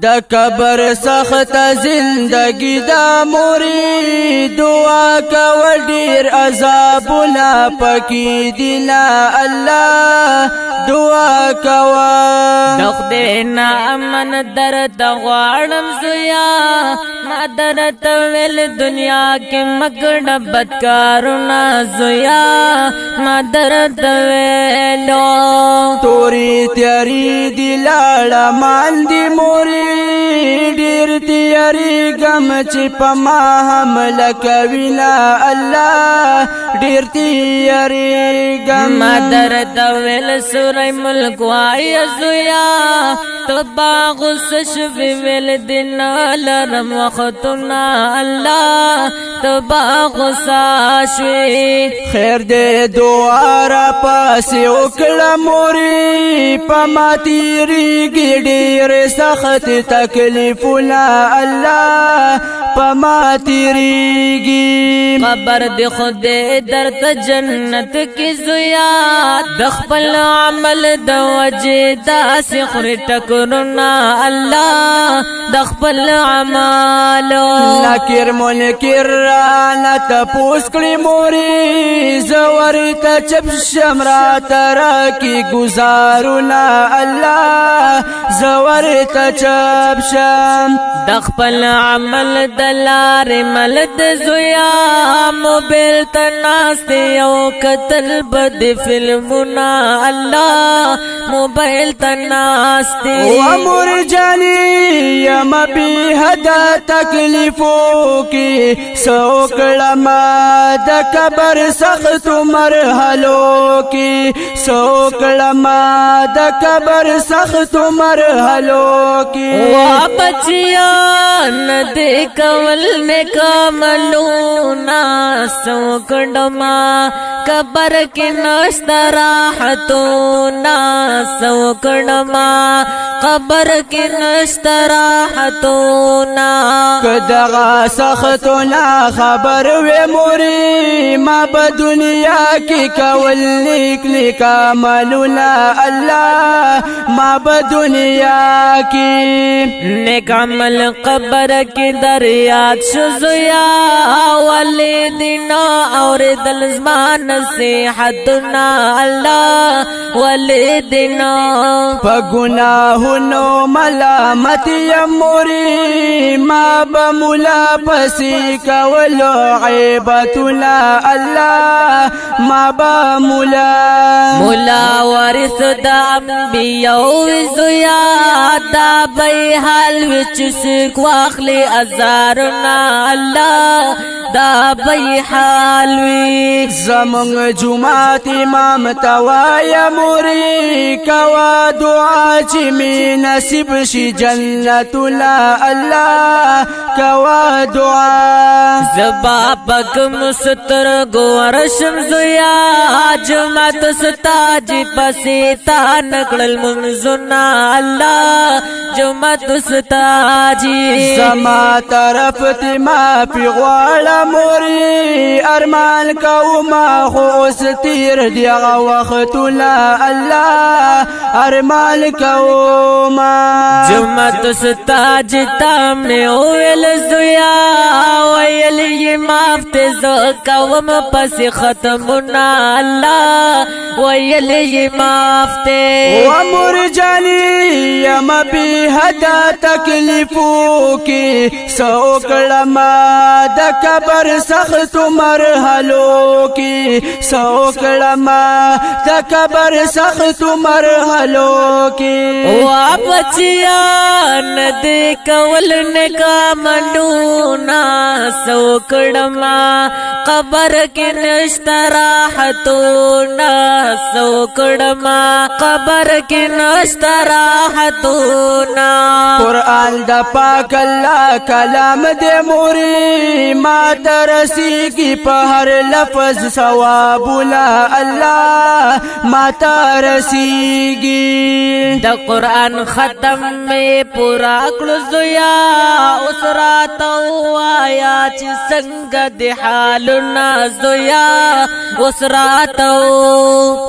د قبر سخت زندگی دا موری دعا کول ډیر عذاب لا پکی دلا الله دعا کوا دخ دینا امن درد غواړم زویا ما درد ویل دنیا کې مګړه بدکارونه زویا ما درد ویلو توری تیاری دی لاړه مان دی موري ډیر تیاری غم چې پما حمله کوي لا الله ډیر تیاری غم ما درد ویل سورې ملک وای زویا تبا غصش ویل دین لرم وختنا الله تبا غصا شوي خیر دې دعا را پاسې وکړه موري پما تیری ډیر سخت تکلیف لا الله پما تیریږي قبر دی خود درته جنت کی زویا د خپل عمل د وجه داسې خوري ټکرونه الله د خپل اعمالو نکر منکر رانا تپوس کړی موري زور ته چپ شمرا ترا کی گزارونه الله زور ته چپ شم د خپل عمل دلار ملد زویا موبیل تناست یو قتل بد فلمنا الله موبیل تناست و مور جانی یم بی حد تکلیفو کی سوکړه ما د قبر سخت مرحلو کی سوکړه ما د قبر سخت مرحلو کی وا بچیا ندی کول نکملونا سوکړما قبر کې نشتا راحتونا سوکړما قبر کې نشتا راحتونا کدغه سختنا خبر و موري ما په دنیا کې کول لیک عملنا الله ما په دنیا کې نیک عمل قبر کې دریات شو زویا والدینا اور دل زمان نصیحتنا الله والدینا پګناهونو ملامت یموري ما بمولا پسې کولو عیبتنا الله ما بمولا مولا وارث د انبیاء زویا دا به حال وچ سک واخلی ازارنا الله دا به حال وی زمون جمعات امام توایا موري کوا دعا چې می نصیب شي جنت لا الله کوا دعا زبا پک مستر گورشم زویا جمعت ستاج پسی تا نکړل منزنا الله جمعت ستاجی زما طرف تی ما پی غواړه موري ارمان کو ما خو اوس تیر دی وخت لا الله ارمان کو ما جمعت ستاج تام نے ویل زویا ویل ی مافت ز کوم پس ختمنا الله ویل ی مافت و مور جانی یم بی حد تکلیفو کی سوکړه ما د قبر سخت مرحلو کی سوکړه ما د قبر سخت مرحلو کی وا بچیا ندی کول نکملونا سوکړه ما قبر کې نشتا راحتونا سوکړه ما قبر کې نشتا راحتونا قرآن دا پاک اللہ کلام دے موری ما ترسیگی پا ہر لفظ ثواب لا اللہ ما ترسیگی دا قرآن ختم میں پورا کړو زویا اوس راتو آیا چې څنګه د حالنا زویا اوس راتو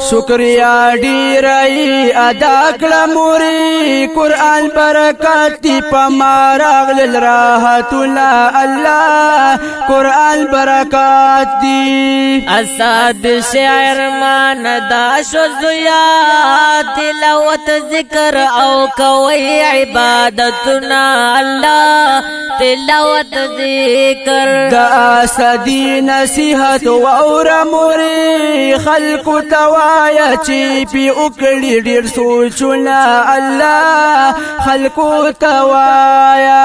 شکریہ ډیرای ادا کړه موري قرآن برکات پما راغل راحتنا الله قرآن برکات دی اساد شعر مان دا شو زیا تلاوت ذکر او کوي عبادتنا الله تلاوت ذکر دا اسدی نصیحت و اور موري خلق توایا چی پی اکڑی ډیر سوچنا الله خلق توایا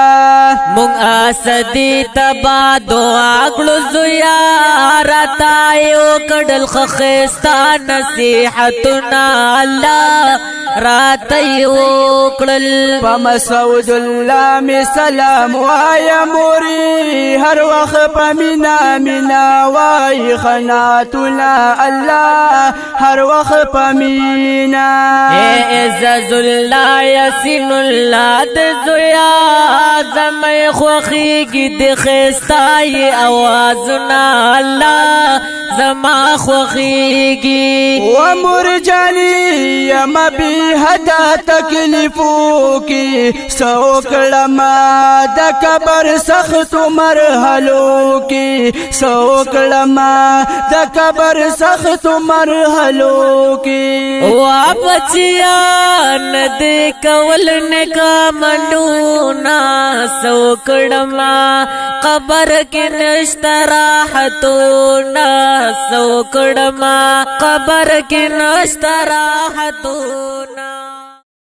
مونږ اسدی تبا دعا کړو زیارتا یو کډل خخستا نصیحتنا الله رات یو کړل پمسعود الله می سلام وایا موري هر وخت پمینا مینا وای خناتنا الله هر وخت پمینا عزز الله یسین الله د زویا زمې خوخیږي د خستای اوازنا الله زما خوخیږي و مرجانی یم بی حدا تکلیفو کی سوکړما د کبر سخت مرحلو کی سوکړما د کبر سخت مرحلو کی وا بچیا ند کول نکا منونا سوکړما قبر کې نشتراحتونا سوکړما قبر کې نشتراحتونا